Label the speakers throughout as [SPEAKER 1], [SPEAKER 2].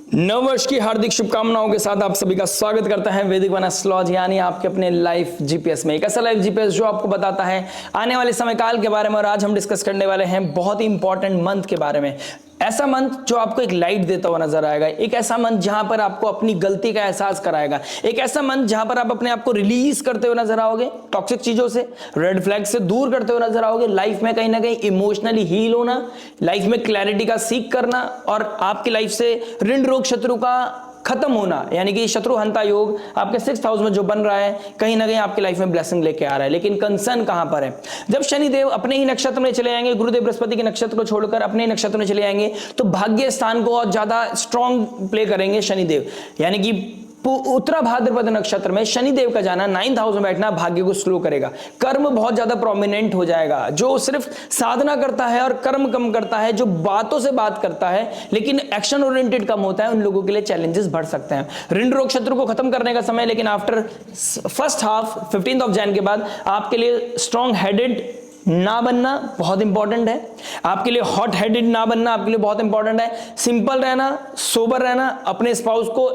[SPEAKER 1] नववर्ष की हार्दिक शुभकामनाओं के साथ आप सभी का स्वागत करता है वैदिक वन एस्ट्रोलॉजी यानी आपके अपने लाइफ जीपीएस में। एक ऐसा लाइफ जीपीएस जो आपको बताता है आने वाले समय काल के बारे में। और आज हम डिस्कस करने वाले हैं बहुत ही इंपॉर्टेंट मंथ के बारे में। ऐसा मंथ जो आपको एक लाइट देता हुआ नजर आएगा, एक ऐसा मंथ जहां पर आपको अपनी गलती का एहसास कराएगा, एक ऐसा मंथ जहां पर आप अपने आप को रिलीज करते हुए नजर आओगे, टॉक्सिक चीजों से, रेड फ्लैग से दूर करते हुए नजर आओगे, लाइफ में कहीं ना कहीं इमोशनली हील होना, लाइफ में क्लैरिटी का सीख करना और आपकी लाइफ से ऋण रोग शत्रु का खत्म होना, यानी कि शत्रु हंता योग आपके 6th हाउस में जो बन रहा है कहीं ना कहीं आपकी लाइफ में ब्लेसिंग लेके आ रहा है। लेकिन कंसर्न कहां पर है? जब शनिदेव अपने ही नक्षत्र में चले आएंगे, गुरुदेव बृहस्पति के नक्षत्र को छोड़कर अपने ही नक्षत्र में चले आएंगे, तो भाग्य स्थान को और ज्यादा स्ट्रॉन्ग प्ले करेंगे शनिदेव। यानी कि उत्तरा भाद्रपद नक्षत्र में शनिदेव का जाना, 9th हाउस में बैठना भाग्य को स्लो करेगा। कर्म बहुत ज्यादा प्रोमिनेंट हो जाएगा। जो सिर्फ साधना करता है और कर्म कम करता है, जो बातों से बात करता है लेकिन एक्शन ओरिएंटेड कम होता है, उन लोगों के लिए चैलेंजेस बढ़ सकते हैं। ऋण रोग शत्रु को खत्म करने का समय, लेकिन after first half 15th of January के बाद आपके लिए स्ट्रॉन्ग हेडेड ना बनना बहुत इंपॉर्टेंट है। आपके लिए हॉट हेडेड ना बनना आपके लिए बहुत इंपॉर्टेंट है। सिंपल रहना, सोबर रहना, अपने स्पाउस को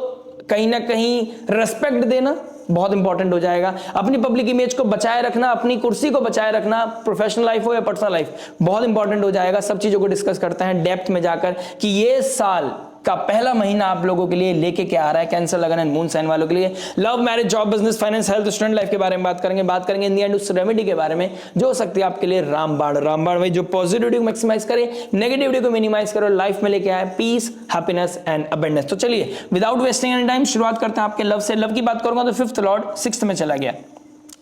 [SPEAKER 1] कहीं ना कहीं रेस्पेक्ट देना बहुत इंपॉर्टेंट हो जाएगा। अपनी पब्लिक इमेज को बचाए रखना, अपनी कुर्सी को बचाए रखना, प्रोफेशनल लाइफ हो या पर्सनल लाइफ, बहुत इंपॉर्टेंट हो जाएगा। सब चीजों को डिस्कस करते हैं डेप्थ में जाकर कि ये साल का पहला महीना आप लोगों के लिए लेके क्या आ रहा है। कैंसर, लगन एंड मून साइन वालों के लिए love, marriage, job, business, finance, health, student life के बारे में बात करेंगे इन द एंड उस रेमेडी के बारे में जो हो सकती है आपके लिए रामबाण में, जो पॉजिटिविटी को मैक्सिमाइज करे, नेगेटिविटी को मिनिमाइज करे और लाइफ में लेके आए पीस, हैप्पीनेस एंड अबंडेंस। तो चलिए विदाउट वेस्टिंग एनी टाइम शुरुआत करते हैं आपके लव से। लव की बात करूंगा तो 5th लॉर्ड 6th में चला गया।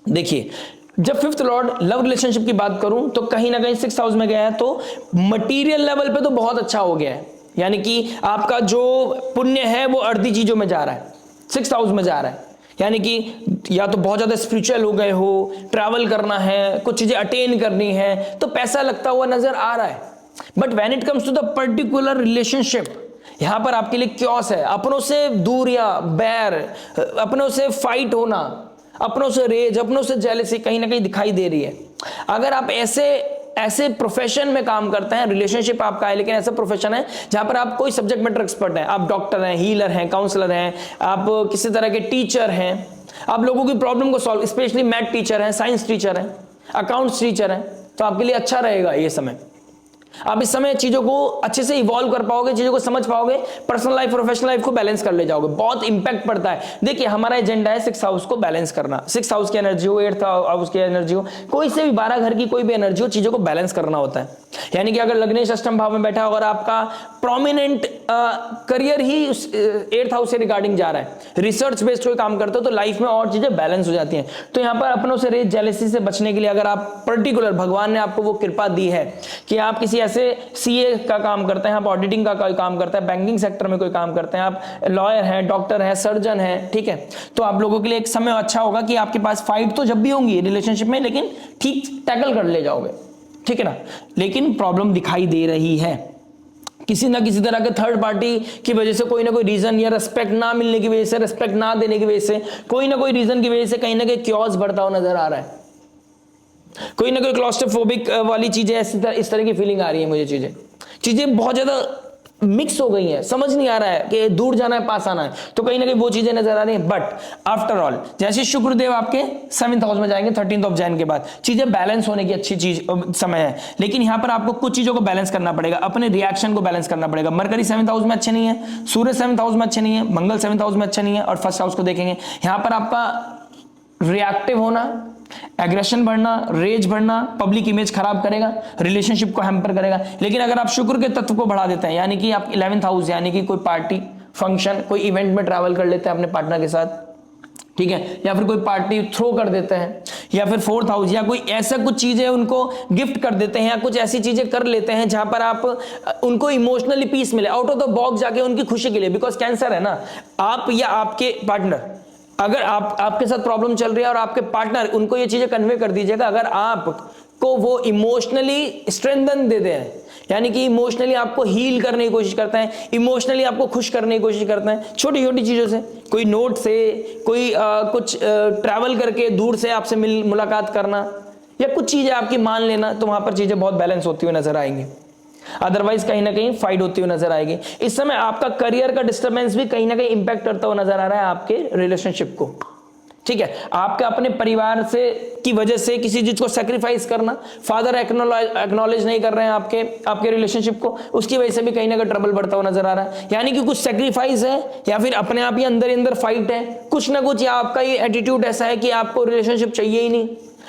[SPEAKER 1] देखिए, जब 5th लॉर्ड लव रिलेशनशिप की बात करूं तो कहीं ना कहीं 6th हाउस में गया है, तो मटीरियल लेवल पे तो बहुत अच्छा हो गया है। यानी कि आपका जो पुण्य है वो अर्धी चीजों में जा रहा है, 6th हाउस में जा रहा है। यानी कि या तो बहुत ज्यादा स्पिरिचुअल हो गए हो, ट्रैवल करना है, कुछ चीजें अटेन करनी है, तो पैसा लगता हुआ नजर आ रहा है। But when it comes to the particular relationship, यहां पर आपके लिए क्योस है, अपनों से दूर या बैर, अपनों से फाइट होना, अपनों से रेज, अपनों से जेलसी कहीं ना कहीं दिखाई दे रही है। अगर आप ऐसे प्रोफेशन में काम करते हैं, रिलेशनशिप आपका है लेकिन ऐसा प्रोफेशन है जहां पर आप कोई सब्जेक्ट मैटर एक्सपर्ट हैं, आप डॉक्टर हैं, हीलर हैं, काउंसलर हैं, आप किसी तरह के टीचर हैं, आप लोगों की प्रॉब्लम को सॉल्व, स्पेशली मैथ टीचर हैं, साइंस टीचर हैं, अकाउंट्स टीचर हैं, तो आपके लिए अच्छा रहेगा ये समय। आप इस समय चीजों को अच्छे से इवॉल्व कर पाओगे, चीजों को समझ पाओगे, पर्सनल लाइफ प्रोफेशनल लाइफ को बैलेंस कर ले जाओगे। बहुत इंपैक्ट पड़ता है। देखिए, हमारा एजेंडा है 6th हाउस को बैलेंस करना। 6th हाउस की एनर्जी हो, 8th हाउस की एनर्जी हो, कोई से भी 12 घर की कोई भी एनर्जी हो, चीजों को बैलेंस करना होता है। यानी कि अगर लग्नेश अष्टम भाव में बैठा और आपका प्रोमिनेंट करियर ही 8th हाउस से रिगार्डिंग जा रहा है, रिसर्च बेस्ड कोई काम करते हो, तो लाइफ में और चीजें बैलेंस हो जाती हैं। तो यहां पर अपनों से रेज, जेलसी से बचने के लिए अगर आप पर्टिकुलर, भगवान ने आपको वो कृपा दी है कि आप किसी ऐसे सीए का काम करते हैं, आप ऑडिटिंग का कोई काम करते हैं, बैंकिंग सेक्टर में कोई काम करते हैं, आप लॉयर हैं, डॉक्टर हैं, सर्जन हैं, ठीक है, तो आप लोगों के लिए एक समय अच्छा होगा कि आपके पास फाइट तो जब भी होंगी रिलेशनशिप में, लेकिन ठीक टैकल कर ले जाओगे, ठीक है ना। लेकिन प्रॉब्लम दिखाई दे रही है किसी ना किसी तरह के थर्ड पार्टी की वजह से, कोई ना कोई रीजन, या रेस्पेक्ट ना मिलने की वजह से, रेस्पेक्ट ना देने की वजह से, कोई ना कोई रीजन की वजह से कहीं ना कहीं क्योस बढ़ता हुआ नजर आ रहा है। कोई ना कोई क्लॉस्ट्रोफोबिक वाली चीजें, इस तरह की फीलिंग आ रही है मुझे। चीजें बहुत ज्यादा मिक्स हो गई हैं, समझ नहीं आ रहा है कि दूर जाना है पास आना है, तो कहीं ना कहीं वो चीजें नजर आ रही हैं। बट आफ्टर ऑल, जैसे शुक्रदेव आपके 7th हाउस में जाएंगे 13th ऑफ जनवरी के बाद, चीजें बैलेंस होने की अच्छी चीज समय है। लेकिन यहां पर आपको कुछ चीजों को बैलेंस करना पड़ेगा, अपने रिएक्शन को बैलेंस करना पड़ेगा। मरकरी 7th हाउस में अच्छे नहीं है, सूर्य 7th हाउस में अच्छे नहीं है, मंगल 7th हाउस में अच्छा नहीं है, और 1st हाउस को देखेंगे, यहां पर आपका रिएक्टिव होना, एग्रेशन बढ़ना, रेज बढ़ना, पब्लिक इमेज खराब करेगा, रिलेशनशिप को हैम्पर करेगा। लेकिन अगर आप शुक्र के तत्व को बढ़ा देते हैं, यानी कि आप 11th हाउस, यानी कि कोई पार्टी, फंक्शन, कोई इवेंट में ट्रैवल कर लेते हैं अपने पार्टनर के साथ, ठीक है, या फिर कोई पार्टी थ्रो कर देते हैं, या फिर 4th हाउस, या कोई ऐसा कुछ चीजें उनको गिफ्ट कर देते हैं, या कुछ ऐसी चीजें कर लेते हैं जहां पर आप उनको इमोशनली पीस मिले, आउट ऑफ द बॉक्स जाके उनकी खुशी के लिए। बिकॉज कैंसर है ना, आप या आपके पार्टनर, अगर आपके साथ प्रॉब्लम चल रही है और आपके पार्टनर, उनको ये चीजें कन्वे कर दीजिएगा। अगर आपको वो इमोशनली स्ट्रेंथन देते हैं, यानी कि इमोशनली आपको हील करने की कोशिश करते हैं, इमोशनली आपको खुश करने की कोशिश करते हैं, छोटी छोटी चीजों से, कोई नोट से, कोई कुछ ट्रैवल करके दूर से आपसे मुलाकात करना, या कुछ चीजें आपकी मान लेना, तो वहां पर चीजें बहुत बैलेंस होती हुई नजर आएंगी। अदरवाइज कहीं ना कहीं फाइट होती हुई नजर आएगी। इस समय आपका करियर का डिस्टर्बेंस भी कहीं ना कहीं इंपैक्ट करता हुआ नजर आ रहा है आपके रिलेशनशिप को। ठीक है, आपके अपने परिवार से की वजह से किसी चीज को सेक्रीफाइस करना, फादर एक्नॉलेज नहीं कर रहे हैं आपके रिलेशनशिप को, उसकी वजह से भी कहीं ना कहीं ट्रबल बढ़ता हुआ नजर आ रहा है। यानी कि कुछ सेक्रीफाइस है या फिर अपने आप ही अंदर फाइट है, कुछ ना कुछ, या आपका ये एटीट्यूड ऐसा है कि आपको रिलेशनशिप चाहिए ही नहीं,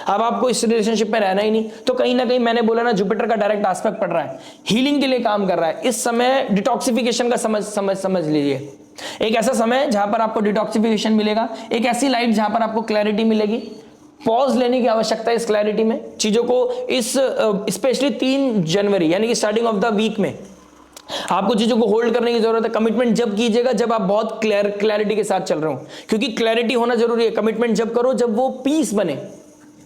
[SPEAKER 1] अब आपको इस रिलेशनशिप में रहना ही नहीं। तो कहीं ना कहीं मैंने बोला ना, जुपिटर का डायरेक्ट एस्पेक्ट पड़ रहा है, हीलिंग के लिए काम कर रहा है। इस समय डिटॉक्सिफिकेशन का समझ लीजिए, एक ऐसा समय जहां पर आपको डिटॉक्सिफिकेशन मिलेगा, एक ऐसी लाइट जहां पर आपको क्लैरिटी मिलेगी। पॉज लेने की आवश्यकता है इस क्लैरिटी में, चीजों को इस स्पेशली 3 जनवरी यानी कि स्टार्टिंग ऑफ द वीक में आपको चीजों को होल्ड करने की जरूरत है। कमिटमेंट जब कीजिएगा जब आप बहुत क्लैरिटी के साथ चल रहे हो, क्योंकि क्लैरिटी होना जरूरी है। कमिटमेंट जब करो जब वो पीस बने,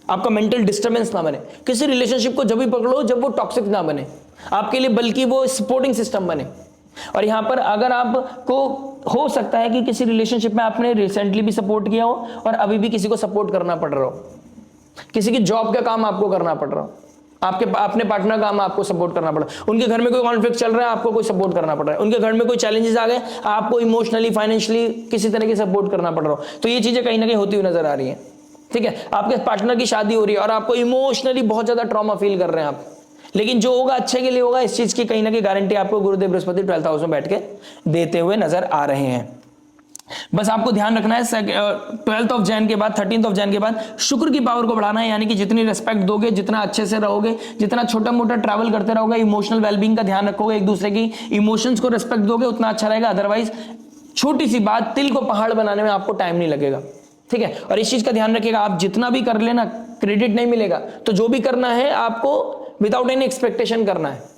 [SPEAKER 1] आपका मेंटल डिस्टर्बेंस ना बने। किसी रिलेशनशिप को जब भी पकड़ो जब वो टॉक्सिक ना बने आपके लिए, बल्कि वो सपोर्टिंग सिस्टम बने। और यहां पर अगर आपको हो सकता है कि किसी रिलेशनशिप में आपने रिसेंटली भी सपोर्ट किया हो और अभी भी किसी को सपोर्ट करना पड़ रहा हो, किसी की जॉब का काम आपको करना पड़ रहा हो, आपके अपने पार्टनर काम आपको सपोर्ट करना पड़ रहा है, उनके घर में कोई कॉन्फ्लिक्ट चल रहा है आपको कोई सपोर्ट करना पड़ रहा है, उनके घर में कोई चैलेंजेस आ गए आपको इमोशनली फाइनेंशियली किसी तरह की सपोर्ट करना पड़ रहा हो, तो ये चीजें कहीं ना कहीं होती हुई नजर आ रही है। ठीक है, आपके पार्टनर की शादी हो रही है और आपको इमोशनली बहुत ज्यादा ट्रॉमा फील कर रहे हैं आप, लेकिन जो होगा अच्छे के लिए होगा, इस चीज की कहीं ना कहीं गारंटी आपको गुरुदेव बृहस्पति 12th हाउस में बैठ के देते हुए नजर आ रहे हैं। बस आपको ध्यान रखना है 12th ऑफ जैन के बाद 13th ऑफ जैन के बाद शुक्र की पावर को बढ़ाना है, यानी कि जितनी रिस्पेक्ट दोगे, जितना अच्छे से रहोगे, जितना छोटा मोटा ट्रैवल करते रहोगे, इमोशनल वेलबींग का ध्यान रखोगे, एक दूसरे की इमोशंस को रिस्पेक्ट दोगे, उतना अच्छा रहेगा। अदरवाइज छोटी सी बात तिल को पहाड़ बनाने में आपको टाइम नहीं लगेगा। ठीक है, और इस चीज का ध्यान रखिएगा, आप जितना भी कर लेना क्रेडिट नहीं मिलेगा, तो जो भी करना है आपको विदाउट एनी एक्सपेक्टेशन करना है।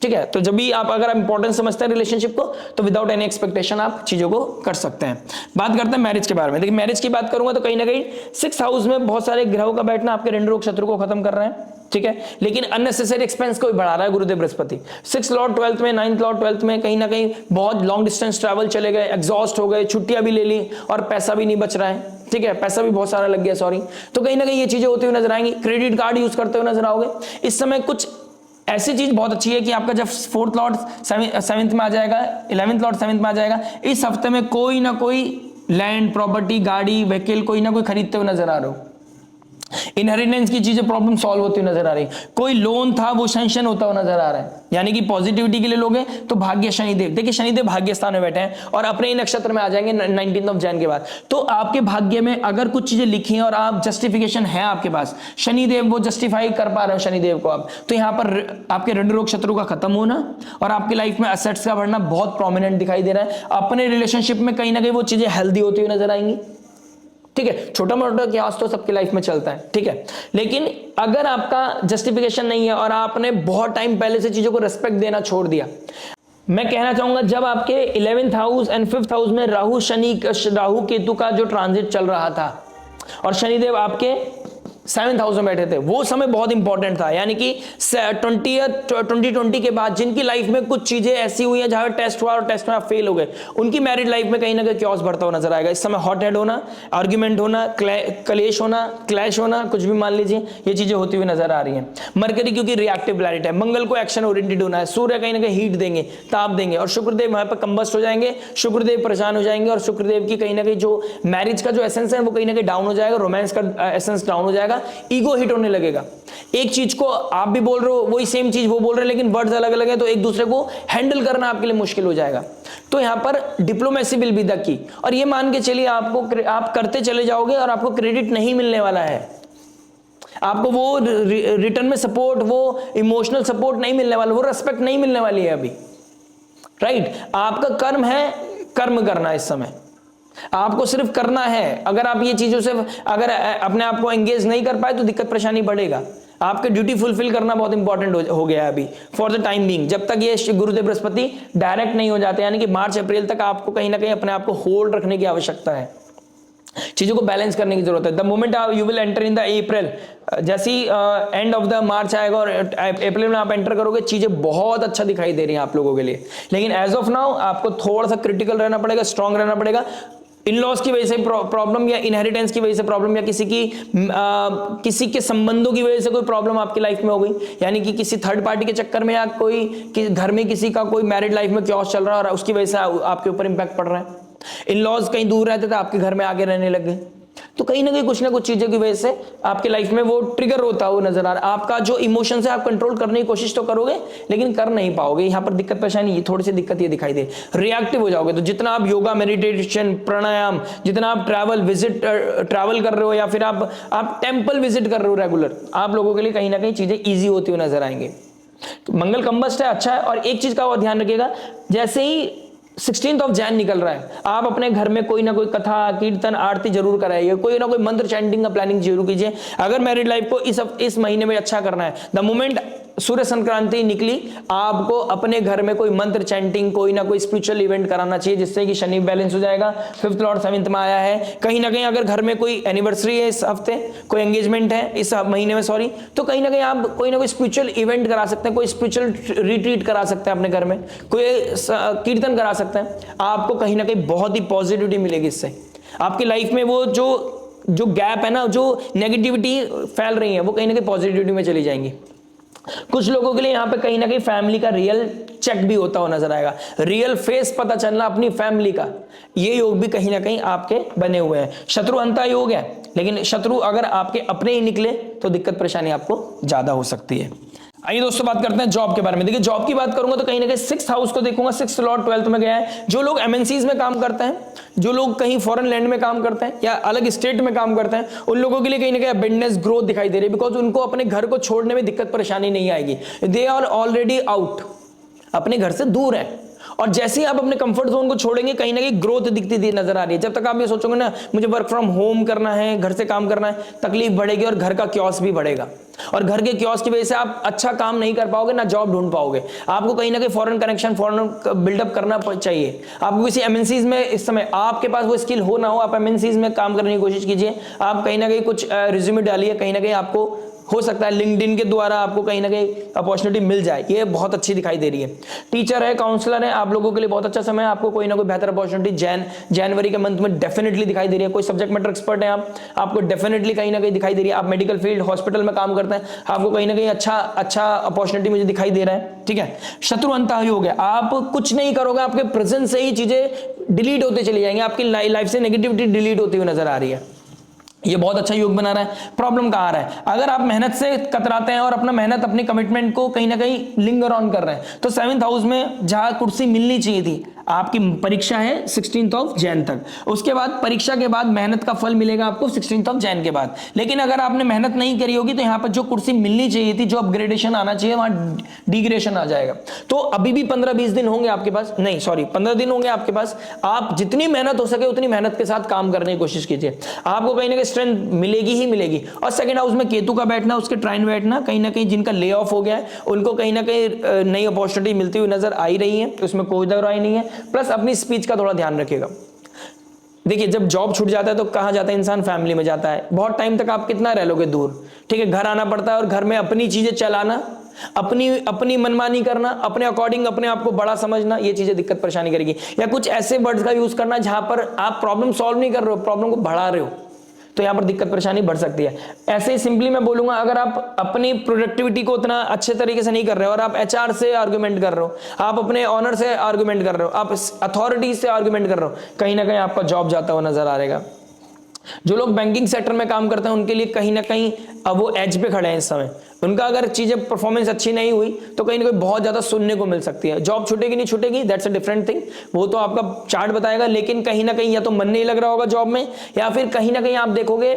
[SPEAKER 1] ठीक है, तो जब भी आप अगर इंपॉर्टेंस समझते हैं रिलेशनशिप को, तो विदाउट एनी एक्सपेक्टेशन आप चीजों को कर सकते हैं। बात करते हैं मैरिज के बारे में। देखिए, मैरिज की बात करूंगा तो कहीं ना कहीं 6th हाउस में बहुत सारे ग्रहों का बैठना आपके ऋण रोग शत्रु को खत्म कर रहे हैं। ठीक है, लेकिन अननेसेसरी एक्सपेंस को भी बढ़ा रहा है गुरुदेव बृहस्पति। 6th लॉर्ड 12th में, 9th लॉर्ड 12th में, कहीं ना कहीं बहुत लॉन्ग डिस्टेंस ट्रैवल चले गए, एग्जॉस्ट हो गए, छुट्टियां भी ले ली और पैसा भी नहीं बच रहा है। ठीक है, पैसा भी बहुत सारा लग गया, सॉरी। तो कहीं ना कहीं ये चीजें होती हुई नजर आएंगी। क्रेडिट कार्ड यूज करते हुए नजर आओगे। इस समय कुछ ऐसी चीज बहुत अच्छी है कि आपका जब 4th लॉर्ड 7th में आ जाएगा, 11th लॉर्ड 7th में आ जाएगा, इस हफ्ते में कोई ना कोई लैंड, प्रॉपर्टी, गाड़ी, व्हीकल कोई ना कोई खरीदते हुए नजर आ रहे हो। इनहेरिटेंस की चीजें प्रॉब्लम सॉल्व होती हुई नजर आ रही है। कोई लोन था वो सैंक्शन होता हुआ नजर आ रहा है। यानी कि पॉजिटिविटी के लिए लोगे तो भाग्य शनिदेव, देखिए शनिदेव भाग्य स्थान में बैठे हैं और अपने ही नक्षत्र में आ जाएंगे 19th ऑफ जैन के बाद। तो आपके भाग्य में अगर कुछ चीजें लिखी हैं और आप जस्टिफिकेशन है आपके पास, शनिदेव वो जस्टिफाई कर पा रहे हो शनिदेव को आप, तो यहाँ पर आपके ऋण रोग शत्रु का खत्म होना और आपकी लाइफ में असेट्स का बढ़ना बहुत प्रोमिनेंट दिखाई दे रहा है। अपने रिलेशनशिप में कहीं ना कहीं वो चीजें हेल्दी होती हुई नजर आएंगी। ठीक है, छोटा मोटा क्यास तो सबकी लाइफ में चलता है। ठीक है, लेकिन अगर आपका जस्टिफिकेशन नहीं है और आपने बहुत टाइम पहले से चीजों को रिस्पेक्ट देना छोड़ दिया, मैं कहना चाहूंगा जब आपके 11th house and 5th house में राहु केतु का जो ट्रांजिट चल रहा था और शनिदेव आपके 7th हाउस में बैठे थे, वो समय बहुत इंपॉर्टेंट था। यानी कि 2020 के बाद जिनकी लाइफ में कुछ चीजें ऐसी हुई हैं जहां टेस्ट हुआ और टेस्ट में आप फेल हो गए, उनकी मैरिड लाइफ में कहीं ना कहीं क्योस बढ़ता हुआ नजर आएगा। इस समय हॉट हेड होना, आर्ग्यूमेंट होना, कलेश होना, क्लैश होना, कुछ भी मान लीजिए, ये चीजें होती हुई नजर आ रही हैं। मरकरी क्योंकि रिएक्टिव प्लैनेट है, मंगल को एक्शन ओरिएंटेड होना है, सूर्य कहीं ना कहीं हीट देंगे, ताप देंगे, और शुक्रदेव वहां पर कंबस्ट हो जाएंगे, शुक्रदेव परेशान हो जाएंगे और शुक्रदेव की कहीं ना कहीं जो मैरिज का जो एसेंस है वो कहीं ना कहीं डाउन हो जाएगा, रोमांस का एसेंस डाउन हो जाएगा, ईगो हिट होने लगेगा। एक चीज को आप भी बोल रहे हो, वही सेम चीज वो बोल रहे हैं, लेकिन वर्ड्स अलग अलग है, तो एक दूसरे को हैंडल करना आपके लिए मुश्किल हो जाएगा। तो यहां पर diplomacy will be the key, और ये मान के चलिए आप करते चले जाओगे और आपको क्रेडिट नहीं मिलने वाला है, आपको वो रिटर्न में सपोर्ट, वो इमोशनल सपोर्ट नहीं मिलने वाला, वो रेस्पेक्ट नहीं मिलने वाली है अभी। राइट, आपका कर्म है कर्म करना, इस समय आपको सिर्फ करना है। अगर आप ये चीजों से अगर अपने आप को एंगेज नहीं कर पाए तो दिक्कत परेशानी बढ़ेगा। आपके ड्यूटी फुलफिल करना बहुत इंपॉर्टेंट हो गया है अभी फॉर द टाइम बीइंग, जब तक ये गुरुदेव बृहस्पति डायरेक्ट नहीं हो जाते, यानी कि मार्च अप्रैल तक आपको कहीं ना कहीं अपने आप को होल्ड रखने की आवश्यकता है, चीजों को बैलेंस करने की जरूरत है। The moment you will enter in the April, जैसे ही एंड ऑफ द मार्च आएगा और अप्रैल में आप एंटर करोगे, चीजें बहुत अच्छा दिखाई दे रही हैं आप लोगों के लिए। लेकिन एज ऑफ नाउ आपको थोड़ा सा क्रिटिकल रहना पड़ेगा, स्ट्रांग रहना पड़ेगा, इन लॉज की वजह से प्रॉब्लम, या इनहेरिटेंस की वजह से प्रॉब्लम, या किसी के संबंधों की वजह से कोई प्रॉब्लम आपकी लाइफ में हो गई, यानी कि किसी थर्ड पार्टी के चक्कर में, या कोई घर में किसी का कोई मैरिड लाइफ में क्योस चल रहा है और उसकी वजह से आपके ऊपर इंपैक्ट पड़ रहा है। इन लॉज कहीं दूर रहते थे, आपके घर में आके रहने लग गए, तो कहीं ना कहीं कुछ ना कुछ चीजों की वजह से आपके लाइफ में वो ट्रिगर होता है, वो नजर आ रहा है। आपका जो इमोशंस है आप कंट्रोल करने की कोशिश तो करोगे लेकिन कर नहीं पाओगे। यहां पर दिक्कत परेशानी, थोड़ी सी दिक्कत ये दिखाई दे, रिएक्टिव हो जाओगे। तो जितना आप योगा, मेडिटेशन, प्राणायाम, जितना आप ट्रैवल कर रहे हो, या फिर आप टेंपल विजिट कर रहे हो रेगुलर, आप लोगों के लिए कहीं ना कहीं चीजें ईजी होती हुई नजर आएंगे। मंगल कंबस्ट है, अच्छा है। और एक चीज का और ध्यान रखिएगा, जैसे ही 16 जैन निकल रहा है, आप अपने घर में कोई ना कोई कथा, कीर्तन, आरती जरूर कराइए, कोई ना कोई मंत्र चैंटिंग का प्लानिंग जरूर कीजिए। अगर मैरिड लाइफ को इस महीने में अच्छा करना है, द मोमेंट सूर्य संक्रांति निकली, आपको अपने घर में कोई मंत्र चैंटिंग, कोई ना कोई स्पिरिचुअल इवेंट कराना चाहिए, जिससे कि शनि बैलेंस हो जाएगा। 5th लॉर्ड 7th में आया है। कहीं ना कहीं अगर घर में कोई एनिवर्सरी है इस हफ्ते, कोई एंगेजमेंट है इस महीने में, सॉरी, तो कहीं ना कहीं आप कोई ना कोई स्पिरिचुअल इवेंट करा सकते हैं, कोई स्पिरिचुअल रिट्रीट करा सकते हैं अपने घर में, कोई कीर्तन करा सकते हैं। आपको कहीं ना कहीं बहुत ही पॉजिटिविटी मिलेगी इससे। आपकी लाइफ में वो जो गैप है ना, जो नेगेटिविटी फैल रही है, वो कहीं ना कहीं पॉजिटिविटी में चली जाएंगी। कुछ लोगों के लिए यहाँ पे कहीं ना कहीं फैमिली का रियल चेक भी होता हुआ नजर आएगा, रियल फेस पता चलना अपनी फैमिली का, ये योग भी कहीं ना कहीं आपके बने हुए हैं। शत्रु अंता योग है, लेकिन शत्रु अगर आपके अपने ही निकले तो दिक्कत परेशानी आपको ज्यादा हो सकती है। आइए दोस्तों बात करते हैं जॉब के बारे में। देखिए जॉब की बात करूंगा तो कहीं ना कहीं 6th हाउस को देखूंगा, 6th लॉर्ड 12th में गया है। जो लोग एमएनसीज में काम करते हैं, जो लोग कहीं फॉरेन लैंड में काम करते हैं या अलग स्टेट में काम करते हैं, उन लोगों के लिए कहीं ना कहीं अबंडेंस ग्रोथ दिखाई दे रही है, बिकॉज उनको अपने घर को छोड़ने में दिक्कत परेशानी नहीं आएगी। दे आर ऑलरेडी आउट, अपने घर से दूर है, और जैसे ही आप अपने कंफर्ट जोन को छोड़ेंगे कहीं ना कहीं ग्रोथ दिखती नजर आ रही है। जब तक आप ये सोचोगे ना मुझे वर्क फ्रॉम होम करना है, घर से काम करना है, तकलीफ बढ़ेगी और घर का क्योस भी बढ़ेगा, और घर के क्योस की वजह से आप अच्छा काम नहीं कर पाओगे, ना जॉब ढूंढ पाओगे। आपको कहीं ना कहीं फॉरेन कनेक्शन, फॉरेन बिल्डअप करना चाहिए। आपको किसी एमएनसीज में, इस समय आपके पास वो स्किल हो ना हो, आप एमएनसीज में काम करने की कोशिश कीजिए। आप कहीं ना कहीं कुछ रिज्यूमे डालिए, कहीं ना कहीं आपको हो सकता है लिंक्डइन के द्वारा आपको कहीं ना कहीं अपॉर्चुनिटी मिल जाए, ये बहुत अच्छी दिखाई दे रही है। टीचर है, काउंसलर है, आप लोगों के लिए बहुत अच्छा समय है। आपको कोई ना कोई बेहतर अपॉर्चुनिटी जनवरी के मंथ में डेफिनेटली दिखाई दे रही है। कोई सब्जेक्ट मैटर एक्सपर्ट है आपको डेफिनेटली कहीं ना कहीं दिखाई दे रही है। आप मेडिकल फील्ड, हॉस्पिटल में काम करते हैं, आपको कहीं ना कहीं अच्छा अपॉर्चुनिटी मुझे दिखाई दे रहा है। ठीक है, शत्रु अंत हो गया, आप कुछ नहीं करोगे, आपके प्रेजेंस से ही चीजें डिलीट होते चली जाएंगी, आपकी लाइफ से नेगेटिविटी डिलीट होती हुई नजर आ रही है। ये बहुत अच्छा योग बना रहा है। प्रॉब्लम कहाँ आ रहा है, अगर आप मेहनत से कतराते हैं और अपना मेहनत, अपनी कमिटमेंट को कहीं ना कहीं लिंगर ऑन कर रहे हैं, तो 7th हाउस में जहां कुर्सी मिलनी चाहिए थी, आपकी परीक्षा है 16 जैन तक, उसके बाद परीक्षा के बाद मेहनत का फल मिलेगा आपको 16 जैन के बाद। लेकिन अगर आपने मेहनत नहीं करी होगी तो यहाँ पर जो कुर्सी मिलनी चाहिए थी, जो अपग्रेडेशन आना चाहिए, वहां डिग्रेडेशन आ जाएगा। तो अभी भी 15-20 दिन होंगे आपके पास, नहीं सॉरी 15 दिन होंगे आपके पास। आप जितनी मेहनत हो सके उतनी मेहनत के साथ काम करने की कोशिश कीजिए, आपको कहीं ना कहीं स्ट्रेंथ मिलेगी ही मिलेगी। और 2nd हाउस में केतु का बैठना, उसके ट्राइन बैठना, कहीं ना कहीं जिनका ले ऑफ हो गया है उनको कहीं ना कहीं नई अपॉर्चुनिटी मिलती हुई नजर आ ही रही है, उसमें कोई दो राय नहीं है। प्लस अपनी स्पीच का थोड़ा ध्यान रखिएगा। देखिए जब जॉब छूट जाता है तो कहां जाता है इंसान, फैमिली में जाता है। बहुत टाइम तक आप कितना रह लोगे दूर, ठीक है, घर आना पड़ता है और घर में अपनी चीजें चलाना, अपनी मनमानी करना, अपने अकॉर्डिंग अपने आप को बड़ा समझना, ये चीजें दिक्कत परेशानी करेगी। या कुछ ऐसे वर्ड्स का यूज करना जहां पर आप प्रॉब्लम सॉल्व नहीं कर रहे हो, प्रॉब्लम को बढ़ा रहे हो, तो यहां पर दिक्कत परेशानी बढ़ सकती है। ऐसे ही सिंपली मैं बोलूंगा, अगर आप अपनी प्रोडक्टिविटी को उतना अच्छे तरीके से नहीं कर रहे हो और आप एचआर से आर्गुमेंट कर रहे हो, आप अपने ऑनर से आर्गुमेंट कर रहे हो, आप अथॉरिटी से आर्गुमेंट कर रहे हो, कहीं ना कहीं आपका जॉब जाता हुआ नजर आ रहेगा। जो लोग बैंकिंग सेक्टर में काम करते हैं उनके लिए कहीं ना कहीं अब वो एज पे खड़े हैं इस समय। उनका अगर चीजें परफॉर्मेंस अच्छी नहीं हुई तो कहीं ना कहीं बहुत ज्यादा सुनने को मिल सकती है। जॉब छूटेगी नहीं छूटेगी, दैट्स अ डिफरेंट थिंग, वो तो आपका चार्ट बताएगा। लेकिन कहीं ना कहीं या तो मन नहीं लग रहा होगा जॉब में, या फिर कहीं ना कहीं आप देखोगे,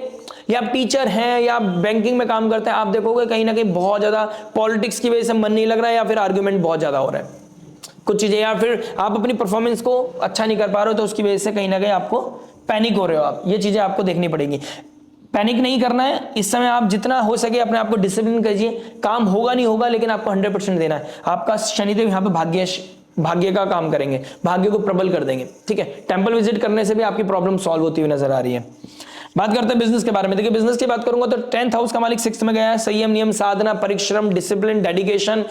[SPEAKER 1] या आप टीचर हैं या बैंकिंग में काम करते हैं, आप देखोगे कहीं ना कहीं बहुत ज्यादा पॉलिटिक्स की वजह से मन नहीं लग रहा है, या फिर आर्ग्यूमेंट बहुत ज्यादा हो रहा है कुछ चीजें, या फिर आप अपनी परफॉर्मेंस को अच्छा नहीं कर पा रहे हो तो उसकी वजह से कहीं ना कहीं आपको पैनिक हो रहे हो आप। ये चीजें आपको देखनी पड़ेगी। पैनिक नहीं करना है इस समय, आप जितना हो सके अपने आप को डिसिप्लिन कीजिए। काम होगा नहीं होगा, लेकिन आपको 100% देना है। आपका शनिदेव यहाँ पे भाग्य का काम करेंगे, भाग्य को प्रबल कर देंगे। ठीक है, टेंपल विजिट करने से भी आपकी प्रॉब्लम सॉल्व होती हुई नजर आ रही है। बात करते हैं बिजनेस के बारे में। देखिए बिजनेस की बात करूंगा तो 10th हाउस का मालिक 6th में गया है। संयम, नियम, साधना, परिश्रम, discipline, dedication,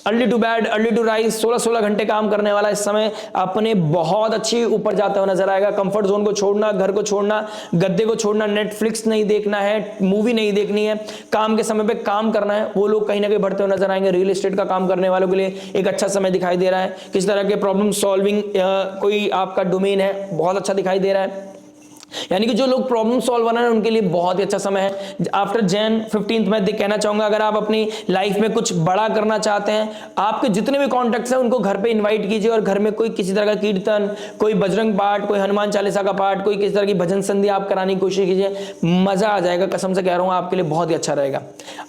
[SPEAKER 1] early to bed early to rise, 16-16 घंटे काम करने वाला इस समय अपने बहुत अच्छी ऊपर जाता हुआ नजर आएगा। कंफर्ट जोन को छोड़ना, घर को छोड़ना, गद्दे को छोड़ना, नेटफ्लिक्स नहीं देखना है, मूवी नहीं देखनी है, काम के समय पे काम करना है, वो लोग कहीं ना कहीं बढ़ते हुए नजर आएंगे। रियल एस्टेट का काम करने वालों के लिए एक अच्छा समय दिखाई दे रहा है। किस तरह के प्रॉब्लम सॉल्विंग कोई आपका डोमेन है, बहुत अच्छा दिखाई दे रहा है। यानी कि जो लोग प्रॉब्लम सॉल्व करना है उनके लिए बहुत ही अच्छा समय है। आफ्टर जैन 15th में कहना चाहूंगा, अगर आप अपनी लाइफ में कुछ बड़ा करना चाहते हैं, आपके जितने भी कॉन्टेक्ट्स हैं उनको घर पे इनवाइट कीजिए और घर में कोई किसी तरह का कीर्तन, कोई बजरंग पाठ, कोई हनुमान चालीसा का पाठ, कोई किसी तरह की भजन संधि आप कराने की कोशिश कीजिए। मजा आ जाएगा, कसम से कह रहा हूं, आपके लिए बहुत ही अच्छा रहेगा।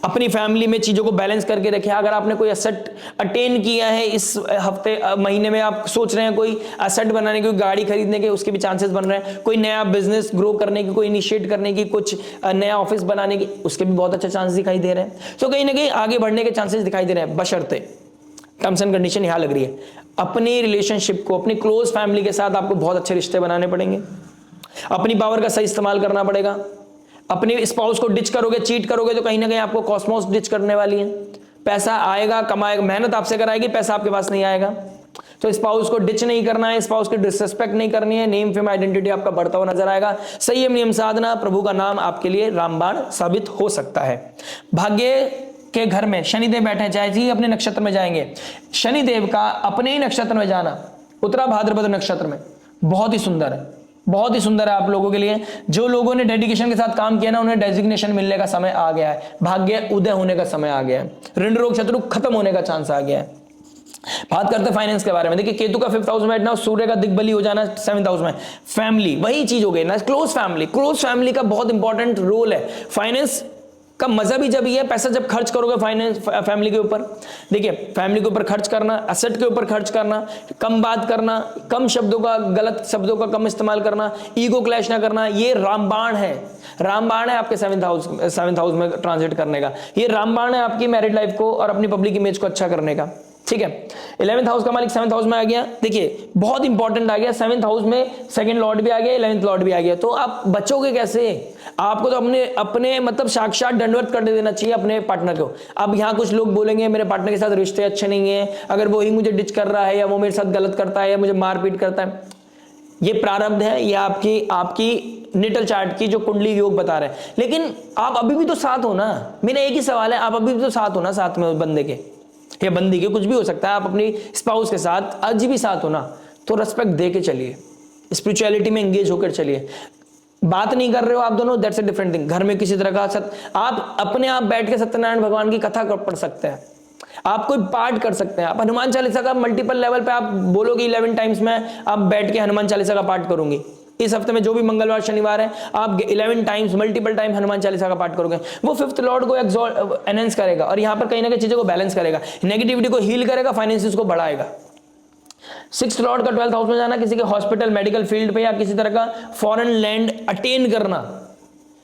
[SPEAKER 1] अपनी फैमिली में चीजों को बैलेंस करके रखिए। अगर आपने कोई एसेट अटेन किया है इस हफ्ते महीने में, आप सोच रहे हैं कोई एसेट बनाने की, गाड़ी खरीदने के, उसके भी चांसेस बन रहे हैं। कोई नया बिजनेस ग्रो करने की, कोई इनिशिएट करने की, कुछ नया ऑफिस बनाने की, उसके भी बहुत अच्छे चांस दिखाई दे रहे हैं। तो कहीं ना कहीं आगे बढ़ने के चांसेस दिखाई दे रहे हैं, बशर्ते टर्म्स एंड कंडीशन यहां लग रही है। अपनी रिलेशनशिप को, अपनी क्लोज फैमिली के साथ आपको बहुत अच्छे रिश्ते बनाने पड़ेंगे। अपनी पावर का सही इस्तेमाल करना पड़ेगा। अपने स्पाउस को डिच करोगे, चीट करोगे तो कहीं ना कहीं आपको कॉस्मोस डिच करने वाली है। पैसा आएगा, कमाएगा, मेहनत आपसे कराएगी, पैसा आपके पास नहीं आएगा। तो स्पाउस को डिच नहीं करना है, स्पाउस की डिसरिस्पेक्ट नहीं करनी है। नेम, फेम, आइडेंटिटी आपका बढ़ता हुआ नजर आएगा। संयम, नियम, साधना, प्रभु का नाम आपके लिए रामबाण साबित हो सकता है। भाग्य के घर में शनिदेव बैठे हैं, चाहे जी अपने नक्षत्र में जाएंगे। शनिदेव का अपने ही नक्षत्र में जाना, उत्तरा भाद्रपद नक्षत्र में, बहुत ही सुंदर है, बहुत ही सुंदर है आप लोगों के लिए। जो लोगों ने डेडिकेशन के साथ काम किया ना, उन्हें डेजिग्नेशन मिलने का समय आ गया है। भाग्य उदय होने का समय आ गया है। ऋण रोग शत्रु खत्म होने का चांस आ गया है। बात करते हैं फाइनेंस के बारे में। देखिए केतु का 5th हाउस में बैठना, सूर्य का दिग्बली हो जाना 7th हाउस में। फैमिली, वही चीज हो गई ना, क्लोज फैमिली। क्लोज फैमिली का बहुत इंपॉर्टेंट रोल है। फाइनेंस का मजा भी जब ये पैसा जब खर्च करोगे फाइनेंस फैमिली के ऊपर। देखिए फैमिली के ऊपर खर्च करना, एसेट के ऊपर खर्च करना, कम बात करना, कम शब्दों का, गलत शब्दों का कम इस्तेमाल करना, ईगो क्लैश ना करना, ये रामबाण है। रामबाण है आपके 7th हाउस में ट्रांजिट करने का। ये रामबाण है आपकी मैरिड लाइफ को और अपनी पब्लिक इमेज को अच्छा करने का। ठीक है, 11th हाउस का मालिक 7th हाउस में आ गया। देखिए बहुत इंपॉर्टेंट आ गया, 7th हाउस में सेकंड लॉर्ड भी आ गया, 11th लॉर्ड भी आ गया। तो आप बचोगे कैसे? आपको तो अपने मतलब साक्षात दंडवत कर देना चाहिए अपने पार्टनर को। अब यहाँ कुछ लोग बोलेंगे मेरे पार्टनर के साथ रिश्ते अच्छे नहीं है, अगर वो ही मुझे डिच कर रहा है या वो मेरे साथ गलत करता है या मुझे मारपीट करता है। ये प्रारब्ध है, ये आपकी नेटल चार्ट की जो कुंडली योग बता रहे हैं। लेकिन आप अभी भी तो साथ हो ना। मेरा एक ही सवाल है, आप अभी भी तो साथ हो ना, साथ में बंदे के या बंदी के, कुछ भी हो सकता है। आप अपनी स्पाउस के साथ आज भी साथ हो ना, तो रेस्पेक्ट दे के चलिए, स्पिरिचुअलिटी में एंगेज होकर चलिए। बात नहीं कर रहे हो आप दोनों, दैट्स अ डिफरेंट थिंग। घर में किसी तरह का आप अपने आप बैठ के सत्यनारायण भगवान की कथा पढ़ सकते हैं, आप कोई पाठ कर सकते हैं। आप हनुमान चालीसा का मल्टीपल लेवल पे आप बोलोगे 11 टाइम्स में आप बैठ के हनुमान चालीसा का पाठ करूंगी। इस हफ्ते में जो भी मंगलवार शनिवार है आप 11 times multiple time Hanuman Chalisa का पाठ करोगे, वो 5th लॉर्ड को एनहेंस करेगा और यहां पर कहीं ना कहीं चीजों को बैलेंस करेगा, नेगेटिविटी को हील करेगा, फाइनेंसिस को बढ़ाएगा। 6th लॉर्ड का 12th हाउस में जाना, किसी के हॉस्पिटल, मेडिकल फील्ड पे या किसी तरह का फॉरेन लैंड अटेन करना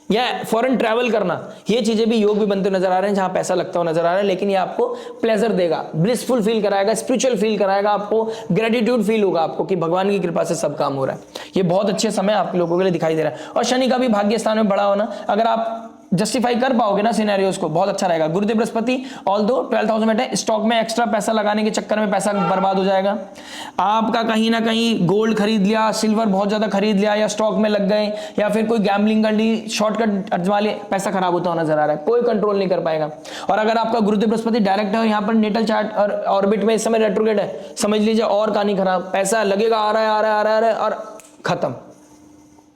[SPEAKER 1] या फॉरेन ट्रैवल करना, ये चीजें भी योग भी बनते नजर आ रहे हैं, जहां पैसा लगता हुआ नजर आ रहा है। लेकिन ये आपको प्लेजर देगा, ब्लिसफुल फील कराएगा, स्पिरिचुअल फील कराएगा, आपको ग्रेटिट्यूड फील होगा आपको कि भगवान की कृपा से सब काम हो रहा है। ये बहुत अच्छे समय आप लोगों के लिए दिखाई दे रहा है। और शनि का भी भाग्य स्थान में बड़ा होना, अगर आप जस्टिफाई कर पाओगे ना सिनेरियोस को, बहुत अच्छा रहेगा। गुरुदेव बृहस्पति ऑल्दो 12th हाउस में है, स्टॉक में एक्स्ट्रा पैसा लगाने के चक्कर में पैसा बर्बाद हो जाएगा। आपका कहीं ना कहीं गोल्ड खरीद लिया, सिल्वर बहुत ज्यादा खरीद लिया या स्टॉक में लग गए या फिर कोई गैम्बलिंग कर ली, शॉर्टकट अजमा लिया, पैसा खराब होता हुआ नजर आ रहा है, कोई कंट्रोल नहीं कर पाएगा। और अगर आपका गुरुदेव बृहस्पति डायरेक्ट है और यहाँ पर नेटल चार्ट और ऑर्बिट में इस समय रेट्रोग्रेड है, समझ लीजिए और कहानी खराब, पैसा लगेगा, आ रहा है और खत्म।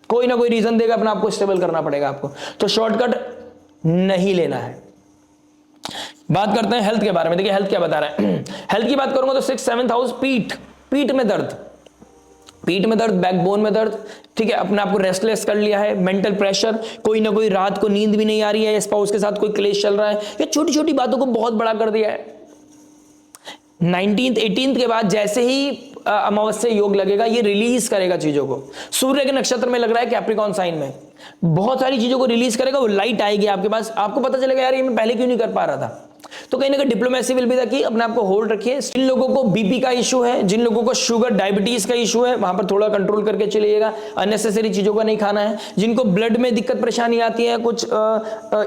[SPEAKER 1] कोई ना कोई रीजन देगा, अपना आपको स्टेबल करना पड़ेगा आपको, तो शॉर्टकट नहीं लेना है। बात करते हैं हेल्थ के बारे में। देखिए हेल्थ क्या बता रहा है। हेल्थ की बात करूंगा तो 6th 7th हाउस, पीठ में दर्द, बैकबोन में दर्द, ठीक है, अपने आप को रेस्टलेस कर लिया है, मेंटल प्रेशर, कोई ना कोई रात को नींद भी नहीं आ रही है, स्पाउस के साथ कोई क्लेश चल रहा है, ये छोटी छोटी बातों को बहुत बड़ा कर दिया है। 19th 18th के बाद जैसे ही अमावस्या योग लगेगा, ये रिलीज करेगा चीजों को। सूर्य के नक्षत्र में लग रहा है, कैप्रिकॉर्न साइन में, बहुत सारी चीजों को रिलीज करेगा, वो लाइट आएगी आपके पास, आपको पता चलेगा यार ये मैं पहले क्यों नहीं कर पा रहा था। तो कहीं ना कहीं diplomacy will be the key, अपने आप को होल्ड रखिए। जिन लोगों को बीपी का इशू है, जिन लोगों को शुगर डायबिटीज का इशू है, वहां पर थोड़ा कंट्रोल करके चलिएगा, अननेसेसरी चीजों का नहीं खाना है। जिनको ब्लड में दिक्कत परेशानी आती है, कुछ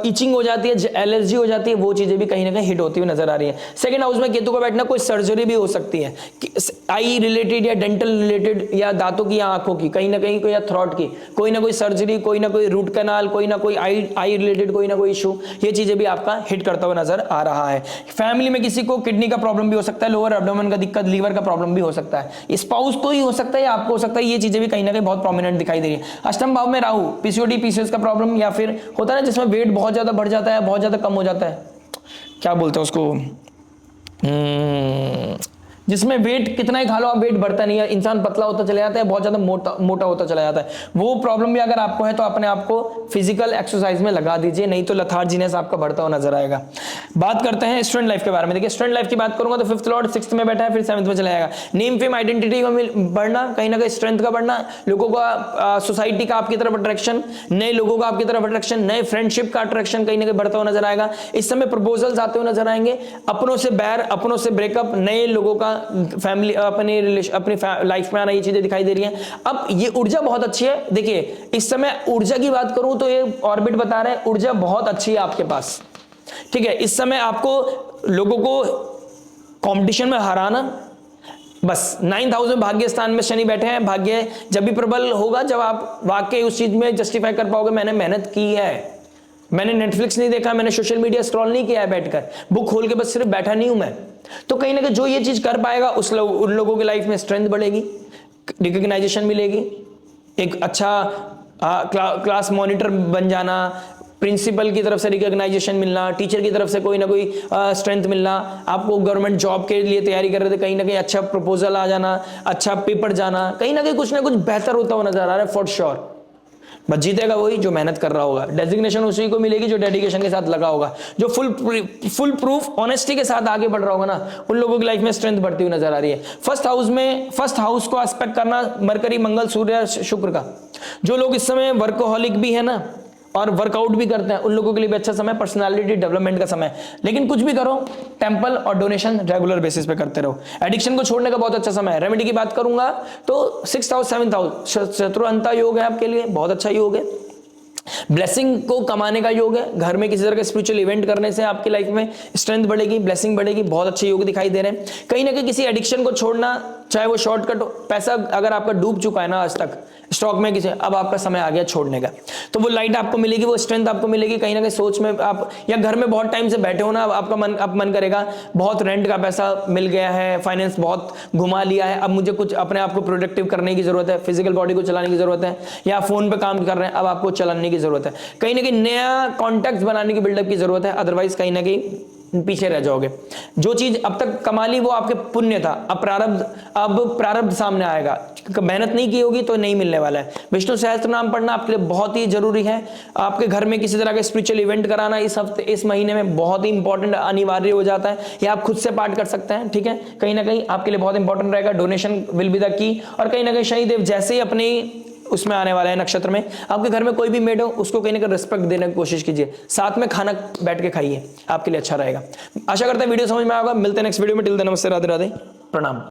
[SPEAKER 1] इचिंग हो जाती है, एलर्जी हो जाती है, वो चीजें भी कहीं ना कहीं हिट होती हुई नजर आ रही है। सेकंड हाउस में केतु का बैठना, कोई सर्जरी भी हो सकती है, आई रिलेटेड या डेंटल रिलेटेड, या दांतों की या आंखों की, कहीं ना कहीं या थ्रॉट की कोई ना कोई सर्जरी, कोई ना कोई रूट कैनाल, कोई ना कोई आई रिलेटेड कोई ना कोई इशू, ये चीजें भी आपका हिट करता हुआ नजर आ रहा है। फैमिली में किसी को किडनी का प्रॉब्लम भी हो सकता है, लोअर एब्डोमेन का दिक्कत, लीवर का प्रॉब्लम भी हो सकता है, स्पाउस को ही हो सकता है या आपको हो सकता है, ये चीजें भी कहीं ना कहीं बहुत प्रोमिनेंट दिखाई दे रही है। अष्टम भाव में राहु, पीसीओडी पीसीओएस का प्रॉब्लम, या फिर होता है ना जिसमें वेट बहुत ज्यादा बढ़ जाता है, बहुत ज्यादा कम हो जाता है, क्या बोलते हैं उसको, जिसमें वेट कितना ही खा लो आप वेट बढ़ता नहीं है, इंसान पतला होता चला जाता है, बहुत ज्यादा मोटा होता चला जाता है। वो प्रॉब्लम भी अगर आपको है तो अपने आप को फिजिकल एक्सरसाइज में लगा दीजिए, नहीं तो लथार्जीनेस आपका बढ़ता हुआ नजर आएगा। बात करते हैं स्टूडेंट लाइफ के बारे में। देखिए स्टूडेंट लाइफ की बात करूंगा तो फिफ्थ लॉर्ड सिक्स्थ में बैठा है, फिर सेवंथ में चला जाएगा। नेम फेम आइडेंटिटी का बढ़ना, कहीं ना कहीं स्ट्रेंथ का बढ़ना, लोगों का सोसाइटी का आपकी तरफ अट्रैक्शन, नए लोगों का आपकी तरफ अट्रैक्शन, नए फ्रेंडशिप का अट्रैक्शन कहीं ना कहीं बढ़ता हुआ नजर आएगा। इस समय प्रपोजल्स आते हुए नजर आएंगे, अपनों से बैर, अपनों से ब्रेकअप, नए लोगों का फैमिली अपनी लाइफ में आना, ये चीजें दिखाई दे रही हैं। अब ये ऊर्जा बहुत अच्छी है। देखिए इस समय ऊर्जा की बात करूं तो ये ऑर्बिट बता रहे हैं ऊर्जा बहुत अच्छी है आपके पास, ठीक है। इस समय आपको लोगों को कंपटीशन में हराना, बस 9th हाउस में भाग्य स्थान में शनि बैठे हैं। भाग्य जब भी प्रबल होगा जब आप वाकई उस चीज में जस्टिफाई कर पाओगे मैंने मेहनत की है, मैंने नेटफ्लिक्स नहीं देखा, मैंने सोशल मीडिया स्क्रॉल नहीं किया है बैठकर, बुक खोल के बस सिर्फ बैठा नहीं हूं मैं, तो कहीं ना कहीं जो ये चीज कर पाएगा उन लोगों की लाइफ में स्ट्रेंथ बढ़ेगी, रिकॉग्नाइजेशन मिलेगी, एक अच्छा क्लास मॉनिटर बन जाना, प्रिंसिपल की तरफ से रिकॉग्नाइजेशन मिलना, टीचर की तरफ से कोई ना कोई स्ट्रेंथ मिलना, आपको गवर्नमेंट जॉब के लिए तैयारी कर रहे थे कहीं ना कहीं अच्छा प्रपोजल आ जाना, अच्छा पेपर जाना, कहीं ना कहीं कुछ ना कुछ बेहतर होता हुआ नजर आ रहा है फॉर श्योर। बस जीतेगा वही जो मेहनत कर रहा होगा, डेजिग्नेशन उसी को मिलेगी जो डेडिकेशन के साथ लगा होगा, जो फुल प्रूफ ऑनेस्टी के साथ आगे बढ़ रहा होगा ना, उन लोगों की लाइफ में स्ट्रेंथ बढ़ती हुई नजर आ रही है। फर्स्ट हाउस को एस्पेक्ट करना मरकरी, मंगल, सूर्य, शुक्र का, जो लोग इस समय वर्कोहॉलिक भी है ना और वर्कआउट भी करते हैं उन लोगों के लिए भी अच्छा समय, पर्सनालिटी डेवलपमेंट का समय। लेकिन कुछ भी करो टेंपल और डोनेशन रेगुलर बेसिस पे करते रहो। एडिक्शन को छोड़ने का बहुत अच्छा समय है। रेमेडी की बात करूंगा तो 6th हाउस 7th हाउस, शत्रुअंता योग है आपके लिए, बहुत अच्छा योग है। ब्लेसिंग को कमाने का योग है, घर में किसी तरह का स्पिरिचुअल इवेंट करने से आपकी लाइफ में स्ट्रेंथ बढ़ेगी, ब्लेसिंग बढ़ेगी, बहुत अच्छे योग दिखाई दे रहे हैं। कहीं ना कहीं किसी एडिक्शन को छोड़ना, चाहे वो शॉर्टकट हो, पैसा अगर आपका डूब चुका है ना आज तक स्टॉक में किसी, अब आपका समय आ गया छोड़ने का, तो वो लाइट आपको मिलेगी, वो स्ट्रेंथ आपको मिलेगी। कहीं ना कहीं सोच में आप या घर में बहुत टाइम से बैठे हो ना, आपका मन करेगा बहुत रेंट का पैसा मिल गया है, फाइनेंस बहुत घुमा लिया है, अब मुझे कुछ अपने आप को प्रोडक्टिव करने की जरूरत है, फिजिकल बॉडी को चलाने की जरूरत है, या फोन पे काम कर रहे हैं अब आपको चलाने की जरूरत है, कहीं ना कहीं नया कॉन्टैक्ट बनाने की बिल्डअप की जरूरत है, अदरवाइज कहीं ना कहीं पीछे रह जाओगे। जो चीज अब तक कमा ली वो आपके पुण्य था, अब प्रारब्ध सामने आएगा, मेहनत नहीं की होगी तो नहीं मिलने वाला है। विष्णु सहस्त्र नाम पढ़ना आपके लिए बहुत ही जरूरी है। आपके घर में किसी तरह का स्पिरिचुअल इवेंट कराना इस हफ्ते, इस महीने में बहुत ही इंपॉर्टेंट, अनिवार्य हो जाता है, या आप खुद से पाठ कर सकते हैं, ठीक है, कहीं ना कहीं आपके लिए बहुत इंपॉर्टेंट रहेगा। Donation will be the key, और कहीं ना कहीं शनिदेव जैसे ही अपने उसमें आने वाला है नक्षत्र में, आपके घर में कोई भी मेड हो उसको कहीं ना कहीं रिस्पेक्ट देने की कोशिश कीजिए, साथ में खाना बैठ के खाइए, आपके लिए अच्छा रहेगा। आशा करता है वीडियो समझ में आएगा। मिलते हैं नेक्स्ट वीडियो में, टिल देन नमस्ते, राधे राधे, प्रणाम।